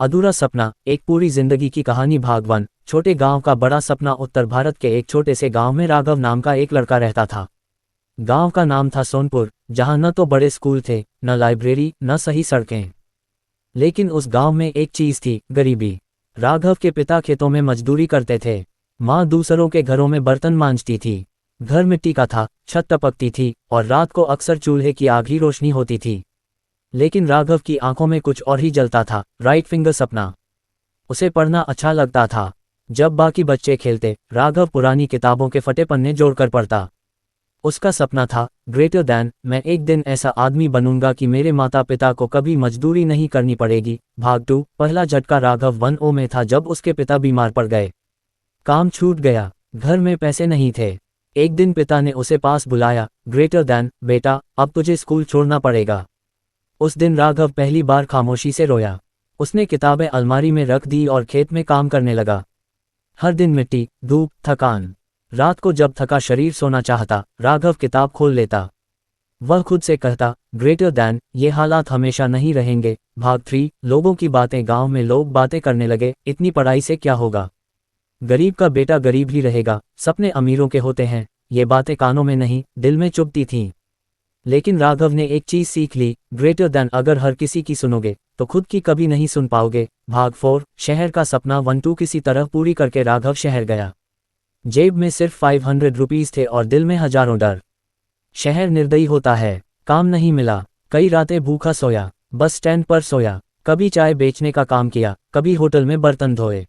अधूरा सपना, एक पूरी जिंदगी की कहानी भाग 1। छोटे गांव का बड़ा सपना। उत्तर भारत के एक छोटे से गांव में राघव नाम का एक लड़का रहता था। गांव का नाम था सोनपुर, जहां न तो बड़े स्कूल थे, न लाइब्रेरी, न सही सड़कें। लेकिन उस गांव में एक चीज थी, गरीबी। राघव के पिता खेतों में मजदूरी करते थे, माँ दूसरों के घरों में बर्तन मांजती थी। घर मिट्टी का था, छत टपकती थी और रात को अक्सर चूल्हे की आग ही रोशनी होती थी। लेकिन राघव की आंखों में कुछ और ही जलता था, राइट फिंगर सपना। उसे पढ़ना अच्छा लगता था। जब बाकी बच्चे खेलते, राघव पुरानी किताबों के फटे पन्ने जोड़कर पढ़ता। उसका सपना था, ग्रेटर दैन, मैं एक दिन ऐसा आदमी बनूंगा कि मेरे माता पिता को कभी मजदूरी नहीं करनी पड़ेगी। भाग 2। पहला झटका राघव 1 में था जब उसके पिता बीमार पड़ गए। काम छूट गया, घर में पैसे नहीं थे। एक दिन पिता ने उसे पास बुलाया, ग्रेटर दैन, बेटा, अब तुझे स्कूल छोड़ना पड़ेगा। उस दिन राघव पहली बार खामोशी से रोया। उसने किताबें अलमारी में रख दी और खेत में काम करने लगा। हर दिन मिट्टी, धूप, थकान। रात को जब थका शरीर सोना चाहता, राघव किताब खोल लेता। वह खुद से कहता, ग्रेटर दैन, ये हालात हमेशा नहीं रहेंगे। भाग 3। लोगों की बातें। गांव में लोग बातें करने लगे, इतनी पढ़ाई से क्या होगा, गरीब का बेटा गरीब ही रहेगा, सपने अमीरों के होते हैं। ये बातें कानों में नहीं, दिल में चुभती थीं। लेकिन राघव ने एक चीज सीख ली, ग्रेटर दैन, अगर हर किसी की सुनोगे तो खुद की कभी नहीं सुन पाओगे। भाग 4। शहर का सपना 1-2 किसी तरह पूरी करके राघव शहर गया। जेब में सिर्फ 500 रुपीज थे और दिल में हजारों डर। शहर निर्दयी होता है, काम नहीं मिला, कई रातें भूखा सोया, बस स्टैंड पर सोया, कभी चाय बेचने का काम किया, कभी होटल में बर्तन धोए।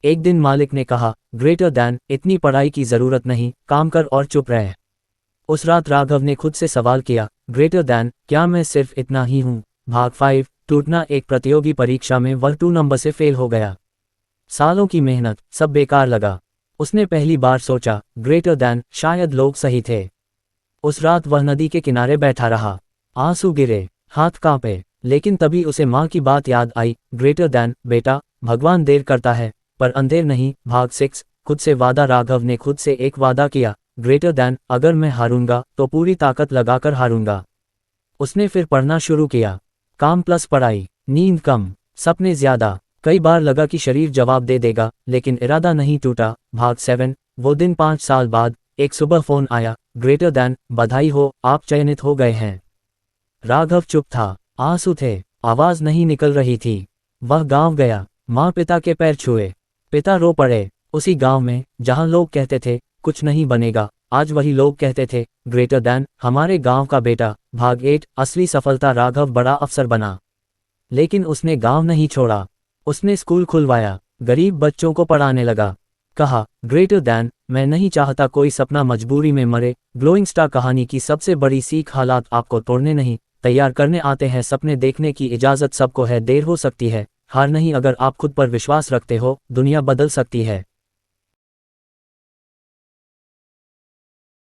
एक दिन मालिक ने कहा, ग्रेटर दैन, इतनी पढ़ाई की जरूरत नहीं, काम कर और चुप रह। उस रात राघव ने खुद से सवाल किया, ग्रेटर दैन, क्या मैं सिर्फ इतना ही हूँ। भाग 5। टूटना। एक प्रतियोगी परीक्षा में वह 2 नंबर से फेल हो गया। सालों की मेहनत सब बेकार लगा। उसने पहली बार सोचा, ग्रेटर दैन, शायद लोग सही थे। उस रात वह नदी के किनारे बैठा रहा। आंसू गिरे, हाथ कांपे, लेकिन तभी उसे माँ की बात याद आई, ग्रेटर दैन, बेटा, भगवान देर करता है पर अंधेर नहीं। भाग 6। खुद से वादा। राघव ने खुद से एक वादा किया, ग्रेटर दैन, अगर मैं हारूंगा तो पूरी ताकत लगाकर हारूंगा। उसने फिर पढ़ना शुरू किया। काम प्लस पढ़ाई, नींद कम, सपने ज्यादा। कई बार लगा कि शरीर जवाब दे देगा, लेकिन इरादा नहीं टूटा। भाग 7। वो दिन 5 साल बाद। एक सुबह फोन आया, ग्रेटर दैन, बधाई हो, आप चयनित हो गए हैं। राघव चुप था, आंसू थे, आवाज नहीं निकल रही थी। वह गांव गया, माँ पिता के पैर छुए। पिता रो पड़े। उसी गांव में जहां लोग कहते थे कुछ नहीं बनेगा, आज वही लोग कहते थे, ग्रेटर दैन, हमारे गांव का बेटा। भाग 8। असली सफलता। राघव बड़ा अफसर बना, लेकिन उसने गांव नहीं छोड़ा। उसने स्कूल खुलवाया, गरीब बच्चों को पढ़ाने लगा। कहा, ग्रेटर दैन, मैं नहीं चाहता कोई सपना मजबूरी में मरे। ग्लोइंग स्टार कहानी की सबसे बड़ी सीख, हालात आपको तोड़ने नहीं, तैयार करने आते हैं। सपने देखने की इजाजत सबको है, देर हो सकती है, हार नहीं। अगर आप खुद पर विश्वास रखते हो, दुनिया बदल सकती है।